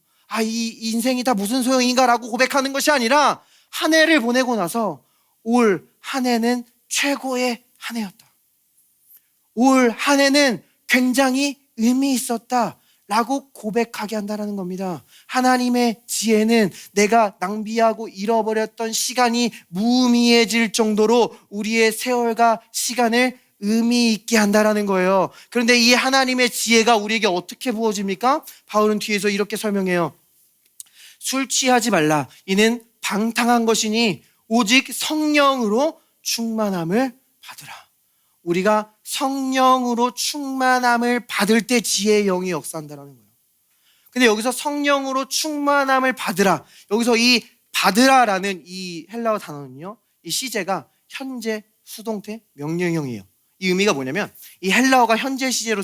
이 인생이 다 무슨 소용인가라고 고백하는 것이 아니라 한 해를 보내고 나서 올 한 해는 최고의 한 해였다. 올 한 해는 굉장히 의미 있었다 라고 고백하게 한다는 겁니다. 하나님의 지혜는 내가 낭비하고 잃어버렸던 시간이 무의미해질 정도로 우리의 세월과 시간을 의미 있게 한다는 거예요. 그런데 이 하나님의 지혜가 우리에게 어떻게 부어집니까? 바울은 뒤에서 이렇게 설명해요. 술 취하지 말라. 이는 방탕한 것이니 오직 성령으로 충만함을 받으라. 우리가 성령으로 충만함을 받을 때 지혜의 영이 역사한다는 거예요. 근데 여기서 성령으로 충만함을 받으라, 여기서 이 받으라라는 이 헬라어 단어는요, 이 시제가 현재 수동태 명령형이에요. 이 의미가 뭐냐면, 이 헬라어가 현재 시제로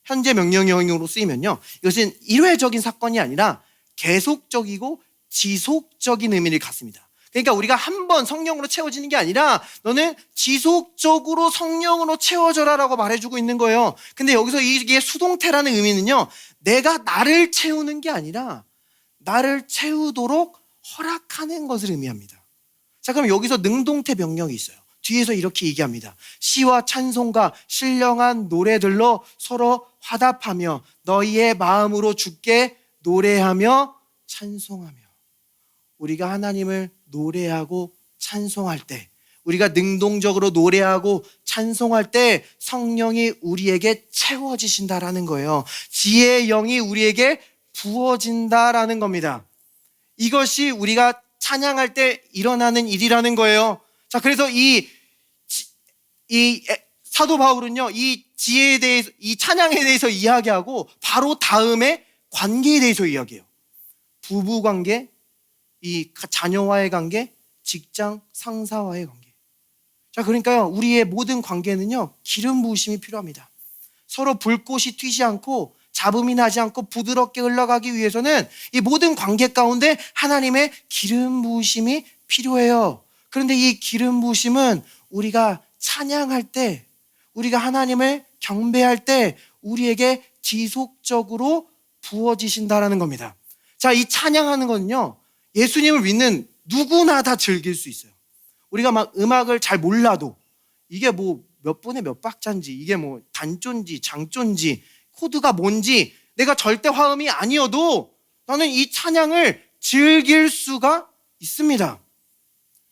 현재 명령형으로 쓰이면요, 이것은 일회적인 사건이 아니라 계속적이고 지속적인 의미를 갖습니다. 그러니까 우리가 한 번 성령으로 채워지는 게 아니라 너는 지속적으로 성령으로 채워져라라고 말해주고 있는 거예요. 근데 여기서 이게 수동태라는 의미는요, 내가 나를 채우는 게 아니라 나를 채우도록 허락하는 것을 의미합니다. 자, 그럼 여기서 능동태 명령이 있어요. 뒤에서 이렇게 얘기합니다. 시와 찬송과 신령한 노래들로 서로 화답하며 너희의 마음으로 주께 노래하며 찬송하며. 우리가 하나님을 노래하고 찬송할 때, 우리가 능동적으로 노래하고 찬송할 때 성령이 우리에게 채워지신다라는 거예요. 지혜의 영이 우리에게 부어진다라는 겁니다. 이것이 우리가 찬양할 때 일어나는 일이라는 거예요. 자, 그래서 이 사도 바울은요, 이 지혜에 대해서, 이 찬양에 대해서 이야기하고 바로 다음에 관계에 대해서 이야기해요. 부부 관계, 이 자녀와의 관계, 직장 상사와의 관계. 자, 그러니까요, 우리의 모든 관계는요, 기름 부으심이 필요합니다. 서로 불꽃이 튀지 않고 잡음이 나지 않고 부드럽게 흘러가기 위해서는 이 모든 관계 가운데 하나님의 기름 부으심이 필요해요. 그런데 이 기름 부으심은 우리가 찬양할 때, 우리가 하나님을 경배할 때 우리에게 지속적으로 부어지신다라는 겁니다. 자, 이 찬양하는 거는요, 예수님을 믿는 누구나 다 즐길 수 있어요. 우리가 막 음악을 잘 몰라도, 이게 뭐 몇 분의 몇 박자인지, 이게 뭐 단조인지 장조인지 코드가 뭔지 내가 절대 화음이 아니어도 나는 이 찬양을 즐길 수가 있습니다.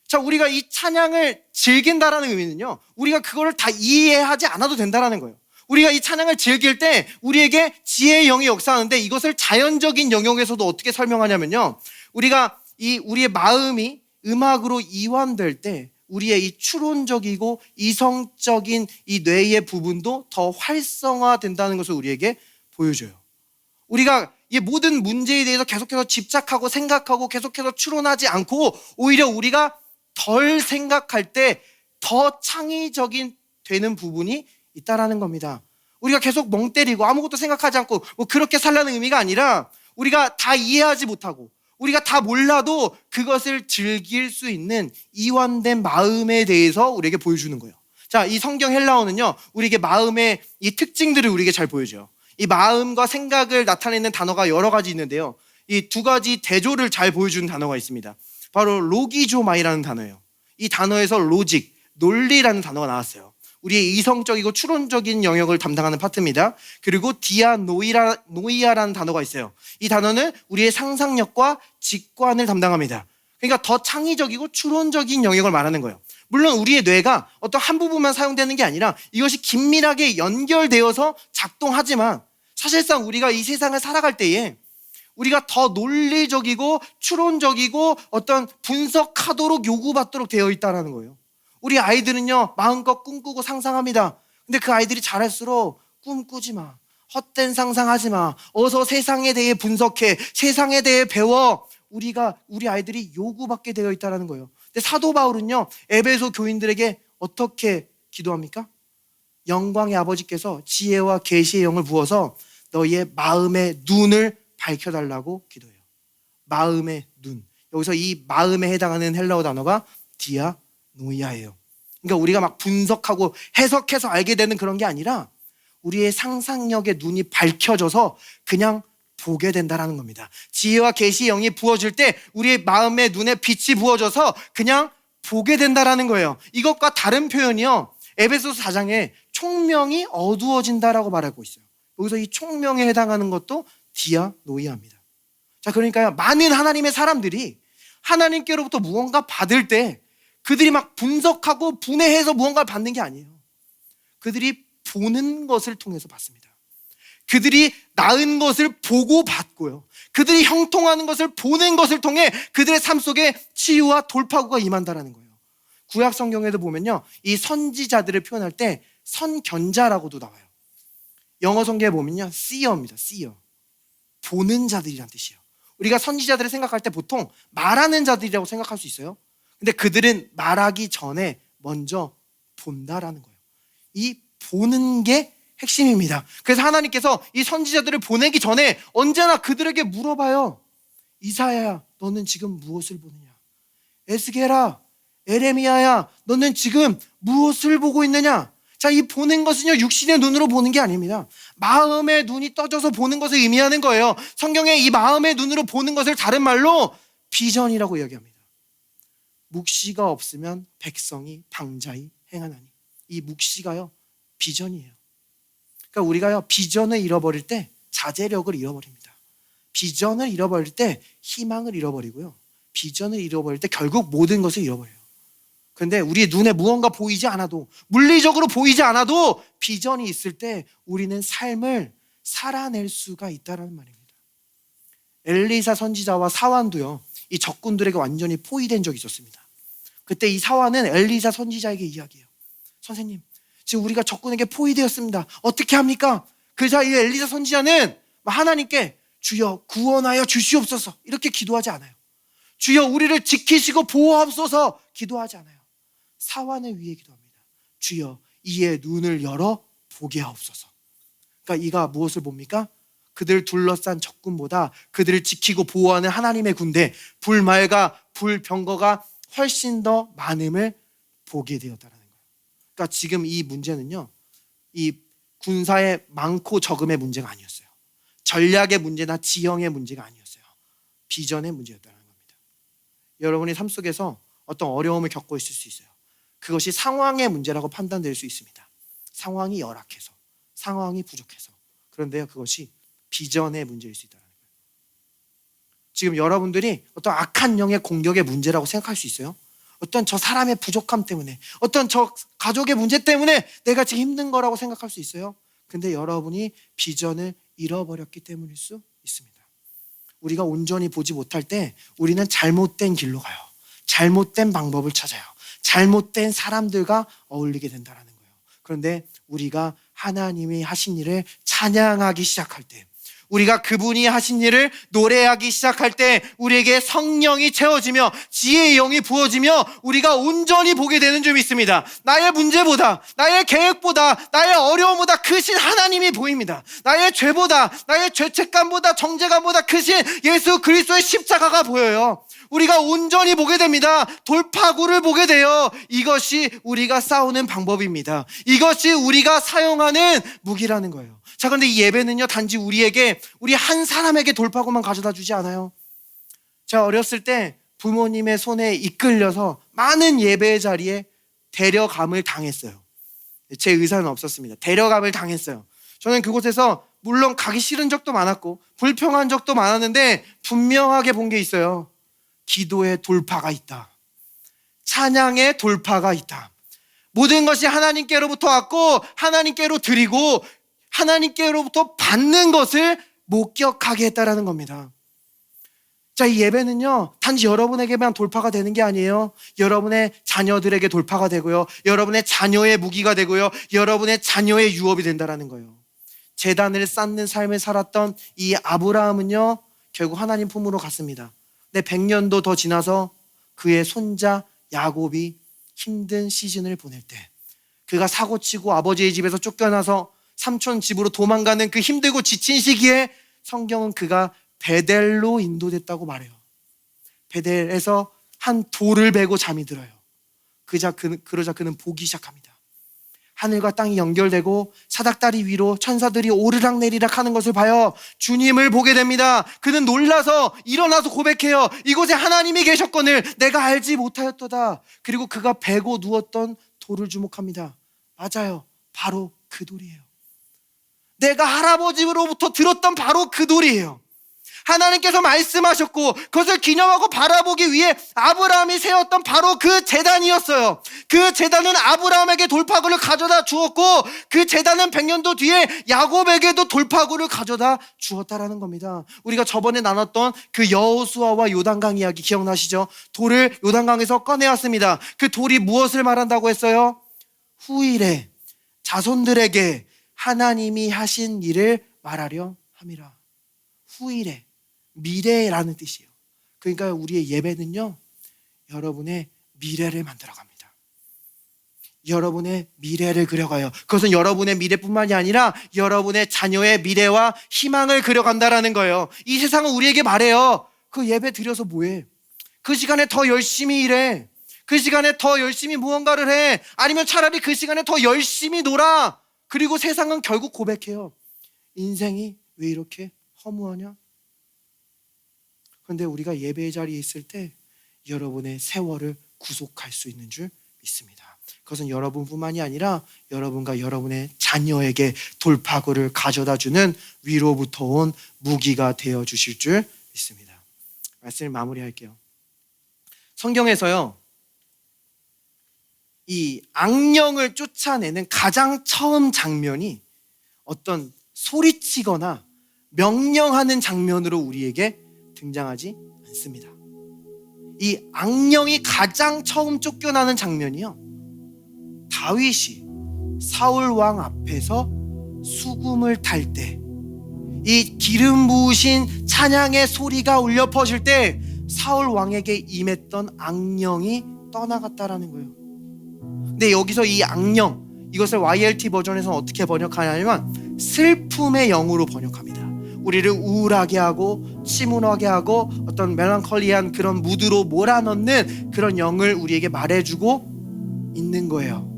자, 우리가 이 찬양을 즐긴다라는 의미는요, 우리가 그거를 다 이해하지 않아도 된다라는 거예요. 우리가 이 찬양을 즐길 때 우리에게 지혜의 영이 역사하는데, 이것을 자연적인 영역에서도 어떻게 설명하냐면요, 우리의 마음이 음악으로 이완될 때 우리의 이 추론적이고 이성적인 이 뇌의 부분도 더 활성화된다는 것을 우리에게 보여줘요. 우리가 이 모든 문제에 대해서 계속해서 집착하고 생각하고 계속해서 추론하지 않고 오히려 우리가 덜 생각할 때 더 창의적인 되는 부분이 있다라는 겁니다. 우리가 계속 멍 때리고 아무것도 생각하지 않고 뭐 그렇게 살라는 의미가 아니라, 우리가 다 이해하지 못하고 우리가 다 몰라도 그것을 즐길 수 있는 이완된 마음에 대해서 우리에게 보여주는 거예요. 자, 이 성경 헬라어는요, 우리에게 마음의 이 특징들을 우리에게 잘 보여줘요. 이 마음과 생각을 나타내는 단어가 여러 가지 있는데요, 이 두 가지 대조를 잘 보여주는 단어가 있습니다. 바로 로기조마이라는 단어예요. 이 단어에서 로직, 논리라는 단어가 나왔어요. 우리의 이성적이고 추론적인 영역을 담당하는 파트입니다. 그리고 노이아라는 단어가 있어요. 이 단어는 우리의 상상력과 직관을 담당합니다. 그러니까 더 창의적이고 추론적인 영역을 말하는 거예요. 물론 우리의 뇌가 어떤 한 부분만 사용되는 게 아니라 이것이 긴밀하게 연결되어서 작동하지만, 사실상 우리가 이 세상을 살아갈 때에 우리가 더 논리적이고 추론적이고 어떤 분석하도록 요구받도록 되어 있다는 거예요. 우리 아이들은요, 마음껏 꿈꾸고 상상합니다. 근데 그 아이들이 자랄수록 꿈꾸지 마, 헛된 상상하지 마, 어서 세상에 대해 분석해, 세상에 대해 배워, 우리 아이들이 요구받게 되어 있다는 거예요. 근데 사도 바울은요, 에베소 교인들에게 어떻게 기도합니까? 영광의 아버지께서 지혜와 계시의 영을 부어서 너희의 마음의 눈을 밝혀달라고 기도해요. 마음의 눈. 여기서 이 마음에 해당하는 헬라어 단어가 디아노이아예요. 그러니까 우리가 막 분석하고 해석해서 알게 되는 그런 게 아니라 우리의 상상력의 눈이 밝혀져서 그냥 보게 된다는 겁니다. 지혜와 계시의 영이 부어질 때 우리의 마음의 눈에 빛이 부어져서 그냥 보게 된다는 거예요. 이것과 다른 표현이요, 에베소서 4장에 총명이 어두워진다라고 말하고 있어요. 여기서 이 총명에 해당하는 것도 디아노이아입니다. 자, 그러니까요, 많은 하나님의 사람들이 하나님께로부터 무언가 받을 때 그들이 막 분석하고 분해해서 무언가를 받는 게 아니에요. 그들이 보는 것을 통해서 받습니다. 그들이 나은 것을 보고 받고요, 그들이 형통하는 것을 보는 것을 통해 그들의 삶 속에 치유와 돌파구가 임한다는 거예요. 구약 성경에도 보면요, 이 선지자들을 표현할 때 선견자라고도 나와요. 영어 성경에 보면요, seer입니다. seer. 보는 자들이란 뜻이에요. 우리가 선지자들을 생각할 때 보통 말하는 자들이라고 생각할 수 있어요. 근데 그들은 말하기 전에 먼저 본다라는 거예요. 이 보는 게 핵심입니다. 그래서 하나님께서 이 선지자들을 보내기 전에 언제나 그들에게 물어봐요. 이사야야, 너는 지금 무엇을 보느냐? 에스겔아, 에레미야야, 너는 지금 무엇을 보고 있느냐? 자, 이 보는 것은요, 육신의 눈으로 보는 게 아닙니다. 마음의 눈이 떠져서 보는 것을 의미하는 거예요. 성경에 이 마음의 눈으로 보는 것을 다른 말로 비전이라고 이야기합니다. 묵시가 없으면 백성이 방자히 행하나니. 이 묵시가요, 비전이에요. 그러니까 우리가요, 비전을 잃어버릴 때 자제력을 잃어버립니다. 비전을 잃어버릴 때 희망을 잃어버리고요, 비전을 잃어버릴 때 결국 모든 것을 잃어버려요. 그런데 우리 눈에 무언가 보이지 않아도, 물리적으로 보이지 않아도 비전이 있을 때 우리는 삶을 살아낼 수가 있다는 말입니다. 엘리사 선지자와 사환도요, 이 적군들에게 완전히 포위된 적이 있었습니다. 그때 이 사환은 엘리사 선지자에게 이야기해요. 선생님, 지금 우리가 적군에게 포위되었습니다. 어떻게 합니까? 그래서 이 엘리사 선지자는 하나님께 주여 구원하여 주시옵소서 이렇게 기도하지 않아요. 주여 우리를 지키시고 보호하옵소서 기도하지 않아요. 사환을 위해 기도합니다. 주여 이의 눈을 열어 보게 하옵소서. 그러니까 이가 무엇을 봅니까? 그들을 둘러싼 적군보다 그들을 지키고 보호하는 하나님의 군대, 불말과 불병거가 훨씬 더 많음을 보게 되었다는 거예요. 그러니까 지금 이 문제는요, 이 군사의 많고 적음의 문제가 아니었어요. 전략의 문제나 지형의 문제가 아니었어요. 비전의 문제였다는 겁니다. 여러분이 삶 속에서 어떤 어려움을 겪고 있을 수 있어요. 그것이 상황의 문제라고 판단될 수 있습니다. 상황이 열악해서, 상황이 부족해서. 그런데요, 그것이 비전의 문제일 수 있다는 거예요. 지금 여러분들이 어떤 악한 영의 공격의 문제라고 생각할 수 있어요. 어떤 저 사람의 부족함 때문에, 어떤 저 가족의 문제 때문에 내가 지금 힘든 거라고 생각할 수 있어요. 근데 여러분이 비전을 잃어버렸기 때문일 수 있습니다. 우리가 온전히 보지 못할 때 우리는 잘못된 길로 가요. 잘못된 방법을 찾아요. 잘못된 사람들과 어울리게 된다는 거예요. 그런데 우리가 하나님이 하신 일을 찬양하기 시작할 때, 우리가 그분이 하신 일을 노래하기 시작할 때 우리에게 성령이 채워지며 지혜의 영이 부어지며 우리가 온전히 보게 되는 점이 있습니다. 나의 문제보다, 나의 계획보다, 나의 어려움보다 크신 하나님이 보입니다. 나의 죄보다, 나의 죄책감보다, 정죄감보다 크신 예수 그리스도의 십자가가 보여요. 우리가 온전히 보게 됩니다. 돌파구를 보게 돼요. 이것이 우리가 싸우는 방법입니다. 이것이 우리가 사용하는 무기라는 거예요. 자, 그런데 이 예배는요, 단지 우리에게, 우리 한 사람에게 돌파구만 가져다 주지 않아요. 제가 어렸을 때 부모님의 손에 이끌려서 많은 예배 자리에 데려감을 당했어요. 제 의사는 없었습니다. 데려감을 당했어요. 저는 그곳에서 물론 가기 싫은 적도 많았고 불평한 적도 많았는데 분명하게 본 게 있어요. 기도의 돌파가 있다. 찬양의 돌파가 있다. 모든 것이 하나님께로부터 왔고 하나님께로 드리고 하나님께로부터 받는 것을 목격하게 했다라는 겁니다. 자, 이 예배는요, 단지 여러분에게만 돌파가 되는 게 아니에요. 여러분의 자녀들에게 돌파가 되고요, 여러분의 자녀의 무기가 되고요, 여러분의 자녀의 유업이 된다라는 거예요. 제단을 쌓는 삶을 살았던 이 아브라함은요, 결국 하나님 품으로 갔습니다. 근데 100년도 더 지나서 그의 손자 야곱이 힘든 시즌을 보낼 때, 그가 사고치고 아버지의 집에서 쫓겨나서 삼촌 집으로 도망가는 그 힘들고 지친 시기에 성경은 그가 베델로 인도됐다고 말해요. 베델에서 한 돌을 베고 잠이 들어요. 그러자 그는 보기 시작합니다. 하늘과 땅이 연결되고 사닥다리 위로 천사들이 오르락내리락 하는 것을 봐요. 주님을 보게 됩니다. 그는 놀라서 일어나서 고백해요. 이곳에 하나님이 계셨거늘 내가 알지 못하였도다. 그리고 그가 베고 누웠던 돌을 주목합니다. 맞아요, 바로 그 돌이에요. 내가 할아버지로부터 들었던 바로 그 돌이에요. 하나님께서 말씀하셨고 그것을 기념하고 바라보기 위해 아브라함이 세웠던 바로 그 제단이었어요. 그 제단은 아브라함에게 돌파구를 가져다 주었고 그 제단은 100년도 뒤에 야곱에게도 돌파구를 가져다 주었다라는 겁니다. 우리가 저번에 나눴던 그 여호수아와 요단강 이야기 기억나시죠? 돌을 요단강에서 꺼내왔습니다. 그 돌이 무엇을 말한다고 했어요? 후일에 자손들에게 하나님이 하신 일을 말하려 함이라. 후일에, 미래라는 뜻이에요. 그러니까 우리의 예배는요, 여러분의 미래를 만들어 갑니다. 여러분의 미래를 그려가요. 그것은 여러분의 미래뿐만이 아니라 여러분의 자녀의 미래와 희망을 그려간다라는 거예요. 이 세상은 우리에게 말해요. 그 예배 드려서 뭐해? 그 시간에 더 열심히 일해. 그 시간에 더 열심히 무언가를 해. 아니면 차라리 그 시간에 더 열심히 놀아. 그리고 세상은 결국 고백해요. 인생이 왜 이렇게 허무하냐? 그런데 우리가 예배의 자리에 있을 때 여러분의 세월을 구속할 수 있는 줄 믿습니다. 그것은 여러분뿐만이 아니라 여러분과 여러분의 자녀에게 돌파구를 가져다주는 위로부터 온 무기가 되어 주실 줄 믿습니다. 말씀을 마무리할게요. 성경에서요, 이 악령을 쫓아내는 가장 처음 장면이 어떤 소리치거나 명령하는 장면으로 우리에게 등장하지 않습니다. 이 악령이 가장 처음 쫓겨나는 장면이요, 다윗이 사울 왕 앞에서 수금을 탈 때, 이 기름 부으신 찬양의 소리가 울려 퍼질 때 사울 왕에게 임했던 악령이 떠나갔다라는 거예요. 근데 여기서 이 악령, 이것을 YLT 버전에서는 어떻게 번역하냐면 슬픔의 영으로 번역합니다. 우리를 우울하게 하고 침울하게 하고 어떤 멜랑콜리한 그런 무드로 몰아넣는 그런 영을 우리에게 말해주고 있는 거예요.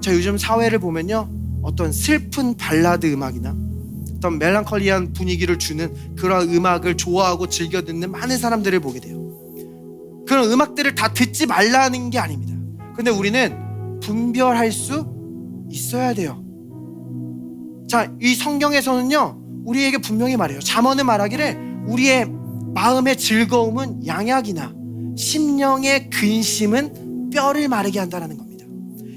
자, 요즘 사회를 보면요, 어떤 슬픈 발라드 음악이나 어떤 멜랑콜리한 분위기를 주는 그런 음악을 좋아하고 즐겨 듣는 많은 사람들을 보게 돼요. 그런 음악들을 다 듣지 말라는 게 아닙니다. 근데 우리는 분별할 수 있어야 돼요. 자, 이 성경에서는요, 우리에게 분명히 말해요. 잠언은 말하기를 우리의 마음의 즐거움은 양약이나 심령의 근심은 뼈를 마르게 한다는 겁니다.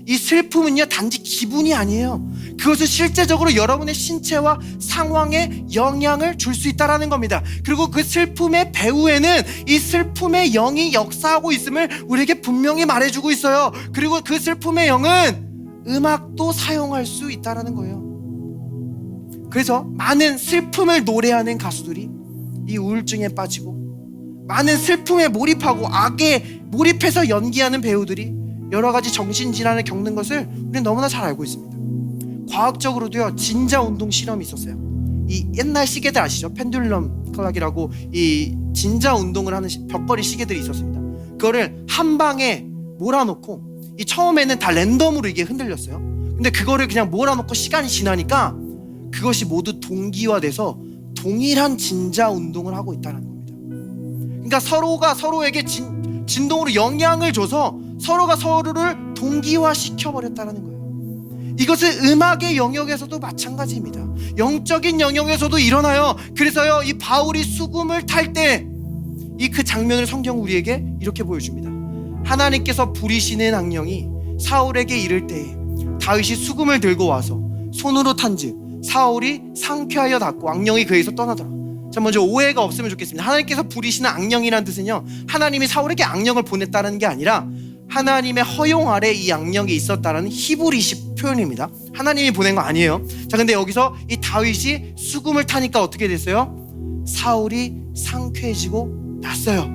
이 슬픔은요, 단지 기분이 아니에요. 그것은 실제적으로 여러분의 신체와 상황에 영향을 줄 수 있다는 겁니다. 그리고 그 슬픔의 배후에는 이 슬픔의 영이 역사하고 있음을 우리에게 분명히 말해주고 있어요. 그리고 그 슬픔의 영은 음악도 사용할 수 있다는 거예요. 그래서 많은 슬픔을 노래하는 가수들이 이 우울증에 빠지고, 많은 슬픔에 몰입하고 악에 몰입해서 연기하는 배우들이 여러 가지 정신질환을 겪는 것을 우리는 너무나 잘 알고 있습니다. 과학적으로도요, 진자 운동 실험이 있었어요. 이 옛날 시계들 아시죠? 펜듈럼 클락이라고 이 진자 운동을 하는 벽걸이 시계들이 있었습니다. 그거를 한 방에 몰아놓고, 이 처음에는 다 랜덤으로 이게 흔들렸어요. 근데 그거를 그냥 몰아놓고 시간이 지나니까 그것이 모두 동기화돼서 동일한 진자 운동을 하고 있다는 겁니다. 그러니까 서로가 서로에게 진동으로 영향을 줘서 서로가 서로를 동기화시켜 버렸다는 거예요. 이것은 음악의 영역에서도 마찬가지입니다. 영적인 영역에서도 일어나요. 그래서요, 이 바울이 수금을 탈 때 이 그 장면을 성경 우리에게 이렇게 보여줍니다. 하나님께서 부리시는 악령이 사울에게 이를 때에 다윗이 수금을 들고 와서 손으로 탄즉 사울이 상쾌하여 낫고 악령이 그에게서 떠나더라. 자, 먼저 오해가 없으면 좋겠습니다. 하나님께서 부리시는 악령이라는 뜻은요, 하나님이 사울에게 악령을 보냈다는 게 아니라 하나님의 허용 아래 이 악령이 있었다는 히브리식 표현입니다. 하나님이 보낸 거 아니에요. 자, 근데 여기서 이 다윗이 수금을 타니까 어떻게 됐어요? 사울이 상쾌해지고 났어요.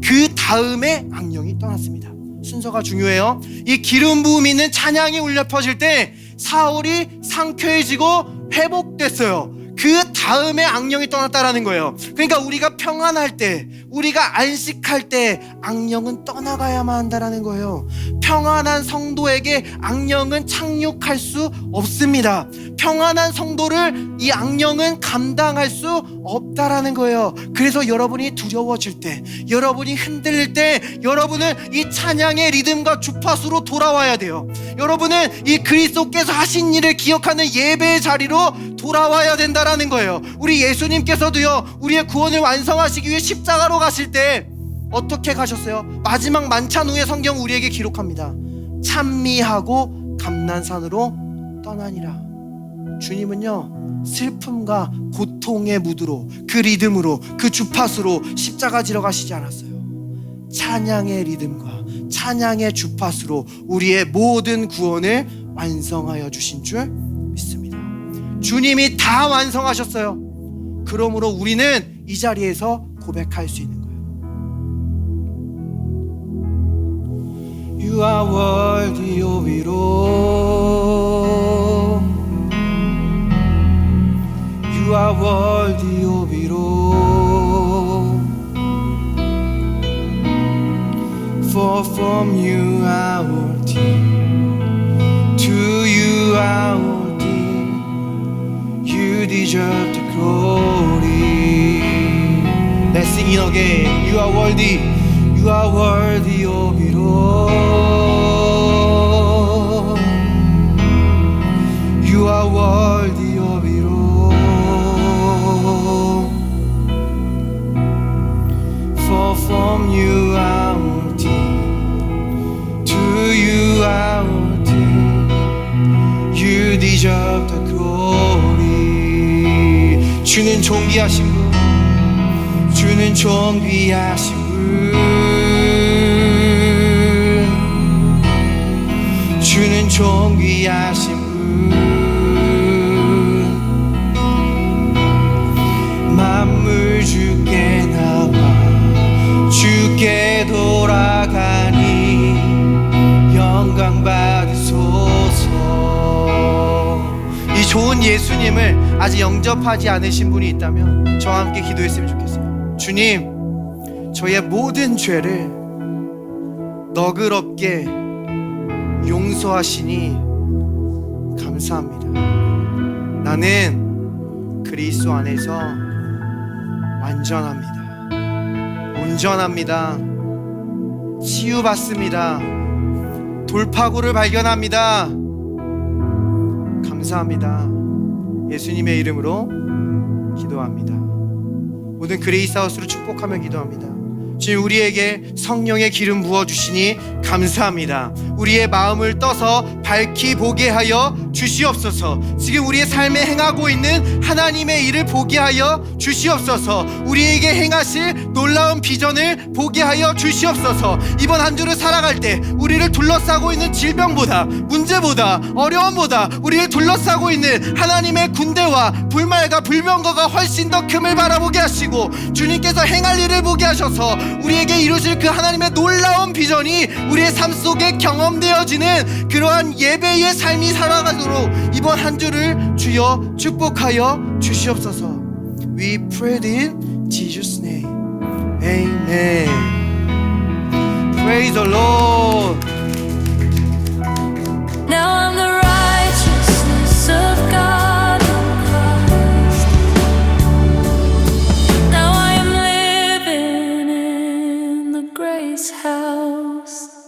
그 다음에 악령이 떠났습니다. 순서가 중요해요. 이 기름 부음이 있는 찬양이 울려 퍼질 때 사울이 상쾌해지고 회복됐어요. 그 다음에 악령이 떠났다라는 거예요. 그러니까 우리가 평안할 때, 우리가 안식할 때 악령은 떠나가야만 한다라는 거예요. 평안한 성도에게 악령은 착륙할 수 없습니다. 평안한 성도를 이 악령은 감당할 수 없다라는 거예요. 그래서 여러분이 두려워질 때, 여러분이 흔들릴 때, 여러분은 이 찬양의 리듬과 주파수로 돌아와야 돼요. 여러분은 이 그리스도께서 하신 일을 기억하는 예배의 자리로 돌아와야 된다라는 거예요. 우리 예수님께서도요, 우리의 구원을 완성하시기 위해 십자가로 가실 때 어떻게 가셨어요? 마지막 만찬 후에 성경 우리에게 기록합니다. 찬미하고 감난산으로 떠나니라. 주님은요, 슬픔과 고통의 무드로, 그 리듬으로, 그 주파수로 십자가 지러 가시지 않았어요. 찬양의 리듬과 찬양의 주파수로 우리의 모든 구원을 완성하여 주신 줄 믿습니다. 주님이 다 완성하셨어요. 그러므로 우리는 이 자리에서 고백할 수 있는 거예요. You are worthy of it all. You are worthy of it all. For from you are worthy, to you are worthy, you deserve the glory. Let's sing it again. You are worthy, you are worthy of it all. You are worthy of it all. For from you are worthy, to you are worthy, you deserve the glory. 주는 존귀하신 분, 주는 존귀하신 분, 주는 존귀하신 분. 만물 주께 나와 주께 돌아가니 영광 받으소서. 이 좋은 예수님을 아직 영접하지 않으신 분이 있다면 저와 함께 기도했으면 좋겠어요. 주님, 저의 모든 죄를 너그럽게 용서하시니 감사합니다. 나는 그리스도 안에서 완전합니다. 온전합니다. 치유받습니다. 돌파구를 발견합니다. 감사합니다. 예수님의 이름으로 기도합니다. 모든 그레이스하우스로 축복하며 기도합니다. 주님, 우리에게 성령의 기름 부어주시니 감사합니다. 우리의 마음을 떠서 밝히 보게 하여 주시옵소서. 지금 우리의 삶에 행하고 있는 하나님의 일을 보게 하여 주시옵소서. 우리에게 행하실 놀라운 비전을 보게 하여 주시옵소서. 이번 한 주를 살아갈 때 우리를 둘러싸고 있는 질병보다, 문제보다, 어려움보다 우리를 둘러싸고 있는 하나님의 군대와 불말과 불병거가 훨씬 더 큼을 바라보게 하시고, 주님께서 행할 일을 보게 하셔서 우리에게 이루실 그 하나님의 놀라운 비전이 우리의 삶 속에 경험되어지는 그러한 예배의 삶이 살아가도록 이번 한 주를 주여 축복하여 주시옵소서. We prayed in Jesus' name. Amen. Praise the Lord. Now I'm the righteousness of God in Christ. Now I am living in the grace house.